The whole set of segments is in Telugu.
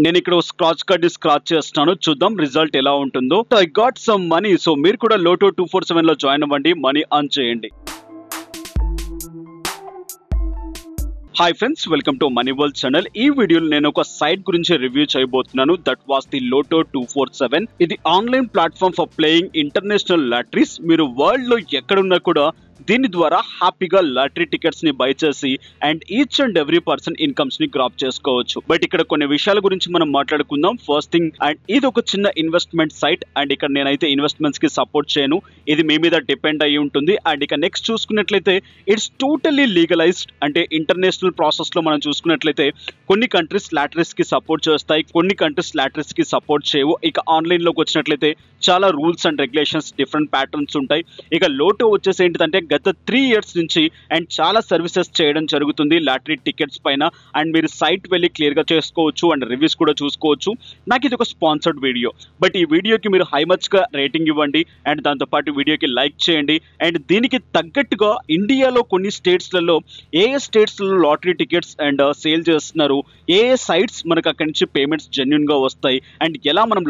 నేను ఇక్కడ స్క్రాచ్ కార్డ్ స్క్రాచ్ చేస్తాను, చూద్దాం రిజల్ట్ ఎలా ఉంటుందో. I got some money. So మీరు కూడా లోటో 247 లో జాయిన్ అవ్వండి, మనీ అర్న్ చేయండి. Hi friends, welcome to money world channel. ఈ వీడియోలో నేను ఒక సైట్ గురించి రివ్యూ చేయబోతున్నాను. That was the Lotto 247. ఇది online platform for playing international lotteries. మీరు వరల్డ్ లో ఎక్కడున్నా కూడా దీని ద్వారా హ్యాపీగా లాటరీ టికెట్స్ ని బై చేసి and each and every person incomes ని గ్రాప్ చేసుకోవచ్చు. బట్ ఇక్కడ కొన్ని విషయాల గురించి మనం మాట్లాడుకుందాం. ఫస్ట్ థింగ్, అండ్ ఇది ఒక చిన్న ఇన్వెస్ట్మెంట్ సైట్ అండ్ ఇక్కడ నేనైతే ఇన్వెస్ట్మెంట్స్ కి సపోర్ట్ చేయను, ఇది మీ మీద డిపెండ్ అయ్యి ఉంటుంది. అండ్ ఇక నెక్స్ట్ చూసుకున్నట్లయితే ఇట్స్ టోటల్లీ లీగలైజ్డ్. అంటే ఇంటర్నేషనల్ ప్రాసెస్ లో మనం చూసుకున్నట్లయితే కొన్ని కంట్రీస్ లాటరీస్ కి సపోర్ట్ చేస్తాయి, కొన్ని కంట్రీస్ లాటరీస్ కి సపోర్ట్ చేయవు. ఇక ఆన్లైన్ లోకి వచ్చినట్లయితే చాలా rules and regulations, different patterns ఉంటాయి. ఇక లోటో వచ్చేసి ఏంటిదంటే గత 3 years నుంచి అండ్ చాలా సర్వీసెస్ చేయడం జరుగుతుంది లాటరీ టికెట్స్ పైన. అండ్ మీరు సైట్ వెళ్ళి క్లియర్ గా చేసుకోవచ్చు అండ్ రివ్యూస్ కూడా చూసుకోవచ్చు. నాకు ఇది ఒక స్పాన్సర్డ్ వీడియో, బట్ ఈ వీడియోకి మీరు హై మచ్ గా రేటింగ్ ఇవ్వండి అండ్ దాంతో పాటు వీడియోకి లైక్ చేయండి. అండ్ దీనికి తగ్గట్టుగా ఇండియాలో కొన్ని స్టేట్స్లలో ఏ స్టేట్స్లలో లాటరీ టికెట్స్ అండ్ సేల్ చేస్తున్నారు, ఏ సైట్స్ మనకు అక్కడి నుంచి పేమెంట్స్ జెన్యున్ గా వస్తాయి అండ్ ఎలా మనం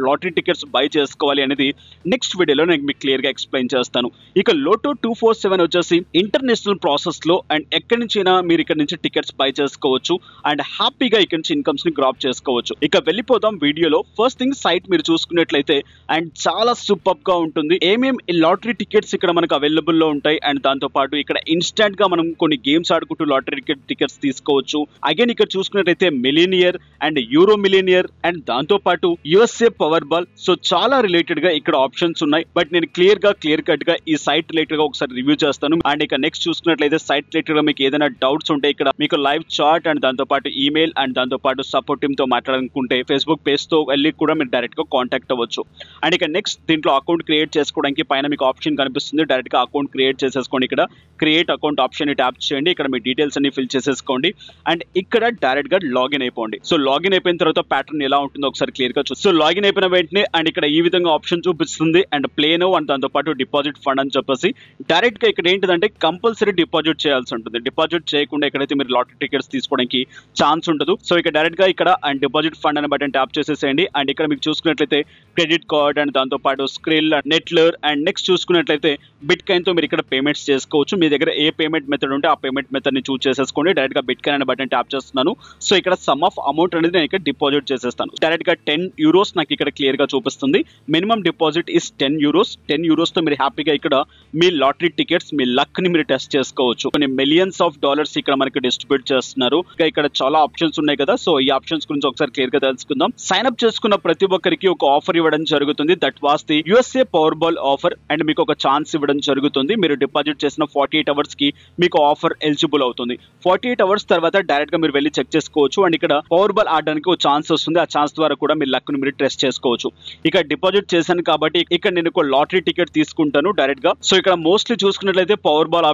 లాటరీ టికెట్స్ బై చేసుకోవాలి అనేది నెక్స్ట్ వీడియోలో నేను మీకు క్లియర్ గా ఎక్స్ప్లెయిన్ చేస్తాను. ఇక లోటో 247 వచ్చేసి ఇంటర్నేషనల్ ప్రాసెస్ లో అండ్ ఎక్కడి నుంచైనా మీరు ఇక్కడ నుంచి టికెట్స్ బై చేసుకోవచ్చు అండ్ హ్యాపీగా ఇక్కడ నుంచి ఇన్కమ్స్ ని గ్రాప్ చేసుకోవచ్చు. ఇక వెళ్ళిపోదాం వీడియోలో. ఫస్ట్ థింగ్, సైట్ మీరు చూసుకున్నట్లయితే అండ్ చాలా సూపర్ గా ఉంటుంది. ఏమేం లాటరీ టికెట్స్ ఇక్కడ మనకు అవైలబుల్ లో ఉంటాయి అండ్ దాంతో పాటు ఇక్కడ ఇన్స్టెంట్ గా మనం కొన్ని గేమ్స్ ఆడుకుంటూ లాటరీ టికెట్స్ తీసుకోవచ్చు. అగైన్ ఇక్కడ చూసుకున్నట్లయితే millionaire and euro millionaire and దాంతో పాటు యుఎస్ఏ పవర్ బాల్. సో చాలా రిలేటెడ్ గా ఇక్కడ ఆప్షన్స్ ఉన్నాయి. బట్ నేను క్లియర్ కట్ గా ఈ సైట్ రిలేటెడ్ గా ఒకసారి రివ్యూ చేస్తాను. అండ్ ఇక నెక్స్ట్ చూసుకున్నట్లయితే సైట్ రిలేటెడ్ గా మీకు ఏదైనా డౌట్స్ ఉంటే ఇక్కడ మీకు లైవ్ చాట్ అండ్ దాంతో పాటు ఈమెయిల్ అండ్ దాంతో పాటు సపోర్ట్ టీమ్ తో మాట్లాడాలనుకుంటే ఫేస్బుక్ పేజ్ తో వెళ్ళి కూడా మీరు డైరెక్ట్ గా కాంటాక్ట్ అవ్వచ్చు. అండ్ ఇక నెక్స్ట్ దీంట్లో అకౌంట్ క్రియేట్ చేసుకోవడానికి పైన మీకు ఆప్షన్ కనిపిస్తుంది, డైరెక్ట్ గా అకౌంట్ క్రియేట్ చేసేసుకోండి. ఇక్కడ క్రియేట్ అకౌంట్ ఆప్షన్ ని ట్యాప్ చేయండి, ఇక్కడ మీ డీటెయిల్స్ అన్ని ఫిల్ చేసేసుకోండి అండ్ ఇక్కడ డైరెక్ట్ గా లాగిన్ అయిపోండి. సో లాగిన్ అయిపోయిన తర్వాత ప్యాటర్న్ ఎలా ఉంటుందో ఒకసారి క్లియర్ గా చూసి, సో లాగిన్ అయిపోయిన వెంటనే అండ్ ఇక్కడ ఈ విధంగా ఆప్షన్ చూపిస్తుంది అండ్ ప్లే నౌ అండ్ దాంతో పాటు డిపాజిట్ ఫండ్ అని చెప్పేసి డైరెక్ట్ గా ఇక్కడ ఏంటిదంటే కంపల్సరీ డిపాజిట్ చేయాల్సి ఉంటుంది. డిపాజిట్ చేయకుండా ఎక్కడైతే మీరు లాటరీ టికెట్స్ తీసుకోవడానికి ఛాన్స్ ఉండదు. సో ఇక డైరెక్ట్ గా ఇక్కడ అండ్ డిపాజిట్ ఫండ్ అనే బటన్ ట్యాప్ చేసేసేయండి. అండ్ ఇక్కడ మీకు చూసుకున్నట్లయితే క్రెడిట్ కార్డ్ అండ్ దాంతో పాటు స్క్రిల్, నెట్లర్ అండ్ నెక్స్ట్ చూసుకున్నట్లయితే బిట్ కాయిన్ తో మీరు ఇక్కడ పేమెంట్స్ చేసుకోవచ్చు. మీ దగ్గర ఏ పేమెంట్ మెథడ్ ఉంటే ఆ పేమెంట్ మెథడ్ ని చూస్ చేసేసుకోండి. డైరెక్ట్ గా బిట్ కాయిన్ అనే బటన్ ట్యాప్ చేస్తున్నాను. సో ఇక్కడ సమ్ ఆఫ్ అమౌంట్ అనేది నేను ఇక్కడ డిపాజిట్ చేసేస్తాను. డైరెక్ట్ గా 10 euros నాకు ఇక్కడ క్లియర్ గా చూపిస్తుంది. Minimum deposit is 10 euros. 10 euros తో మీరు హ్యాపీగా ఇక్కడ మీ లాటరీ టికెట్స్, మీ లక్ ని మీరు టెస్ట్ చేసుకోవచ్చు. కొన్ని మిలియన్స్ ఆఫ్ డాలర్స్ ఇక్కడ మనకి డిస్ట్రిబ్యూట్ చేస్తున్నారు. ఇక్కడ చాలా ఆప్షన్స్ ఉన్నాయి కదా, సో ఈ ఆప్షన్స్ గురించి ఒకసారి క్లియర్ గా తెలుసుకుందాం. సైన్ అప్ చేసుకున్న ప్రతి ఒక్కరికి ఒక ఆఫర్ ఇవ్వడం జరుగుతుంది. That was the USA power ball offer and మీకు ఒక ఛాన్స్ ఇవ్వడం జరుగుతుంది. మీరు డిపాజిట్ చేసిన 48 hours కి మీకు ఆఫర్ ఎలిజిబుల్ అవుతుంది. 48 hours తర్వాత డైరెక్ట్ గా మీరు వెళ్ళి చెక్ చేసుకోవచ్చు అండ్ ఇక్కడ పవర్ బాల్ ఆడడానికి ఒక ఛాన్స్ వస్తుంది. ఆ ఛాన్స్ ద్వారా కూడా మీ లక్ ని మీరు టెస్ట్ చేసుకోవచ్చు. ఇక డిపాజిట్ చేశాను కాబట్టి ఇక్కడ నేను ఒక లాటరీ టికెట్ తీసుకుంటాను డైరెక్ట్ గా. సో ఇక్కడ మోస్ట్లీ చూసుకున్నట్లయితే పవర్ బాల్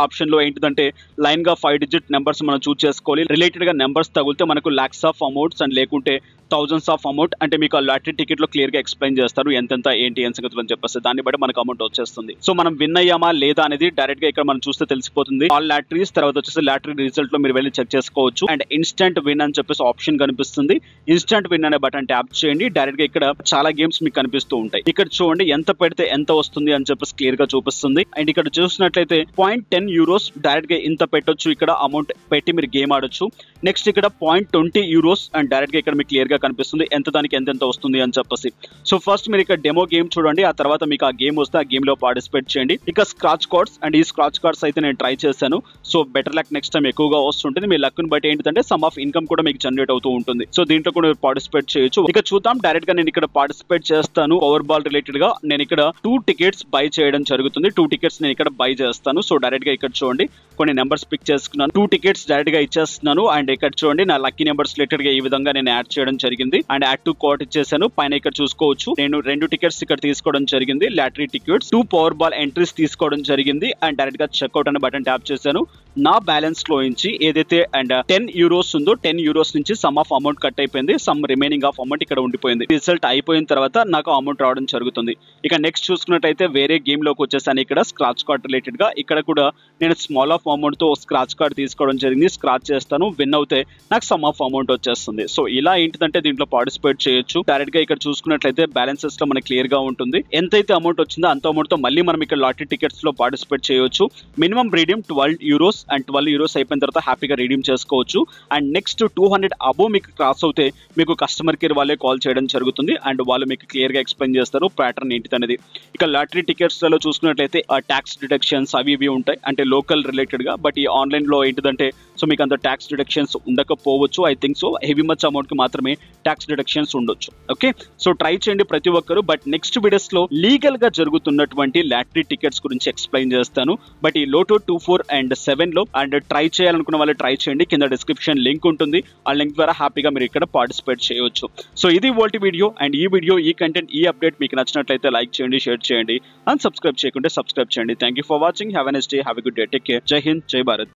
ఆప్షన్ లో ఏంటిదంటే లైన్ గా 5 digit నెంబర్స్ మనం చూస్ చేసుకోవాలి. రిలేటెడ్ గా నెంబర్స్ తగిలితే మనకు లాక్స్ ఆఫ్ అమౌంట్స్ అండ్ లేకుంటే థౌజండ్స్ ఆఫ్ అమౌంట్ అంటే మీకు ఆ లాటరీ టికెట్ లో క్లియర్ గా ఎక్స్ప్లెయిన్ చేస్తారు ఎంతెంత ఏంటి అని సంగతులు అని చెప్పేసి. దాన్ని బట్టి మనకు అమౌంట్ వచ్చేస్తుంది. సో మనం విన్ అయ్యామా లేదా అనేది డైరెక్ట్ గా ఇక్కడ మనం చూస్తే తెలిసిపోతుంది. ఆల్ లాటరీస్ తర్వాత వచ్చేసి లాటరీ రిజల్ట్ లో మీరు వెళ్ళి చెక్ చేసుకోవచ్చు. అండ్ ఇన్స్టెంట్ విన్ అని చెప్పేసి ఆప్షన్ కనిపిస్తుంది. ఇన్స్టెంట్ విన్ అనే బటన్ ట్యాప్ చేయండి. డైరెక్ట్ గా ఇక్కడ చాలా గేమ్స్ మీకు కనిపిస్తూ ఉంటాయి. ఇక్కడ చూడండి ఎంత పెడితే ఎంత వస్తుంది అని చెప్పేసి క్లియర్ గా చూపిస్తుంది. అండ్ ఇక్కడ చూసినట్లయితే 0.10 euros డైరెక్ట్ గా ఇంత పెట్టొచ్చు. ఇక్కడ అమౌంట్ పెట్టి మీరు గేమ్ ఆడొచ్చు. నెక్స్ట్ ఇక్కడ 0.20 euros అండ్ డైరెక్ట్ గా ఇక్కడ మీకు క్లియర్ గా కనిపిస్తుంది ఎంత దానికి ఎంత వస్తుంది అని చెప్పేసి. సో ఫస్ట్ మీరు ఇక్కడ డెమో గేమ్ చూడండి, ఆ తర్వాత మీకు ఆ గేమ్ వస్తే ఆ గేమ్ లో పార్టిసిపేట్ చేయండి. ఇక స్క్రాచ్ కార్డ్స్ అండ్ ఈ స్క్రాచ్ కార్డ్స్ అయితే నేను ట్రై చేశాను. So better luck next time ఎక్కువగా వస్తుంటుంది. మీ లక్ ని బట్టి ఏంటంటే సమ్ ఆఫ్ ఇన్కమ్ కూడా మీకు జనరేట్ అవుతూ ఉంటుంది. సో దీంట్లో కూడా మీరు పార్టిసిపేట్ చేయొచ్చు. ఇక చూద్దాం, డైరెక్ట్ గా నేను ఇక్కడ పార్టిసిపేట్ చేస్తాను. పవర్ బాల్ రిలేటెడ్ గా నేను ఇక్కడ 2 tickets బై చేయడం జరుగుతుంది. 2 tickets నేను ఇక్కడ బై చేస్తాను. సో డైరెక్ట్ గా ఇక్కడ చూడండి కొన్ని నెంబర్స్ పిక్ చేసుకున్నాను. 2 tickets డైరెక్ట్ గా ఇచ్చేస్తున్నాను. అండ్ ఇక్కడ చూడండి నా లక్కీ నెంబర్స్ రిలేటెడ్ గా ఈ విధంగా నేను యాడ్ చేయడం జరిగింది. అండ్ యాడ్ టు కార్ట్ ఇచ్చేసాను. పైన ఇక్కడ చూసుకోవచ్చు నేను 2 tickets ఇక్కడ తీసుకోవడం జరిగింది. Lottery tickets 2 power ball entries తీసుకోవడం జరిగింది. అండ్ డైరెక్ట్ గా చెక్అవుట్ అనే బటన్ ట్యాప్ చేశాను. నా బ్యాలెన్స్ లో నుంచి ఏదైతే అండ్ 10 యూరోస్ ఉందో 10 యూరోస్ నుంచి సమ్ ఆఫ్ అమౌంట్ కట్ అయిపోయింది, సమ్ రిమైనింగ్ ఆఫ్ అమౌంట్ ఇక్కడ ఉండిపోయింది. రిజల్ట్ అయిపోయిన తర్వాత నాకు అమౌంట్ రావడం జరుగుతుంది. ఇక నెక్స్ట్ చూసుకున్నట్టయితే వేరే గేమ్ లోకి వచ్చేసాను. ఇక్కడ స్క్రాచ్ కార్డ్ రిలేటెడ్ గా ఇక్కడ కూడా నేను స్మాల్ ఆఫ్ అమౌంట్ తో స్క్రాచ్ కార్డ్ తీసుకోవడం జరిగింది. స్క్రాచ్ చేస్తాను, విన్ అవుతే నాకు సమ్ ఆఫ్ అమౌంట్ వచ్చేస్తుంది. సో ఇలా ఏంటిదంటే దీంట్లో పార్టిసిపేట్ చేయొచ్చు. డైరెక్ట్ గా ఇక్కడ చూసుకున్నట్లయితే బ్యాలెన్సెస్ లో మనకి క్లియర్ గా ఉంటుంది. ఎంతైతే అమౌంట్ వచ్చిందో అంత అమౌంట్ తో మళ్ళీ మనం ఇక్కడ లాటరీ టికెట్స్ లో పార్టిసిపేట్ చేయొచ్చు. Minimum redeem 12 euros and 12 euros అయిపోయిన తర్వాత హ్యాపీగా రీడీమ్ చేసుకోవచ్చు. అండ్ నెక్స్ట్ 200 అబోవ్ మీకు క్రాస్ అవుతే మీకు కస్టమర్ కేర్ వాళ్ళే కాల్ చేయడం జరుగుతుంది అండ్ వాళ్ళు మీకు క్లియర్ గా ఎక్స్ప్లెయిన్ చేస్తారు ప్యాటర్న్ ఏంటిది అనేది. ఇక లాటరీ టికెట్స్ లో చూసుకున్నట్లయితే ట్యాక్స్ డిడక్షన్స్ అవి ఇవి ఉంటాయి, అంటే లోకల్ రిలేటెడ్ గా. బట్ ఈ ఆన్లైన్ లో ఏంటిదంటే సో మీకు అంత ట్యాక్స్ డిడక్షన్స్ ఉండకపోవచ్చు. I think so heavy much amount కి మాత్రమే ట్యాక్స్ డిడక్షన్స్ ఉండొచ్చు. ఓకే, సో ట్రై చేయండి ప్రతి ఒక్కరు. బట్ నెక్స్ట్ వీడియోస్ లో లీగల్ గా జరుగుతున్నటువంటి లాటరీ టికెట్స్ గురించి ఎక్స్ప్లెయిన్ చేస్తాను. బట్ ఈ లోటో 24 అండ్ 7 లో అండ్ ట్రై చేయాలనుకున్న వాళ్ళు ట్రై చేయండి. కింద డిస్క్రిప్షన్ లింక్ ఉంటుంది, ఆ లింక్ ద్వారా హ్యాపీగా మీరు ఇక్కడ పార్టిసిపేట్ చేయొచ్చు. సో ఇది వోల్టీ వీడియో. అండ్ ఈ వీడియో, ఈ కంటెంట్, ఈ అప్డేట్ మీకు నచ్చినట్లయితే లైక్ చేయండి, షేర్ చేయండి, అండ్ సబ్స్క్రైబ్ చేయకుంటే సబ్స్క్రైబ్ చేయండి. Thank you for watching. Have a nice day, have a good day, take care. జై హింద్, జై భారత్.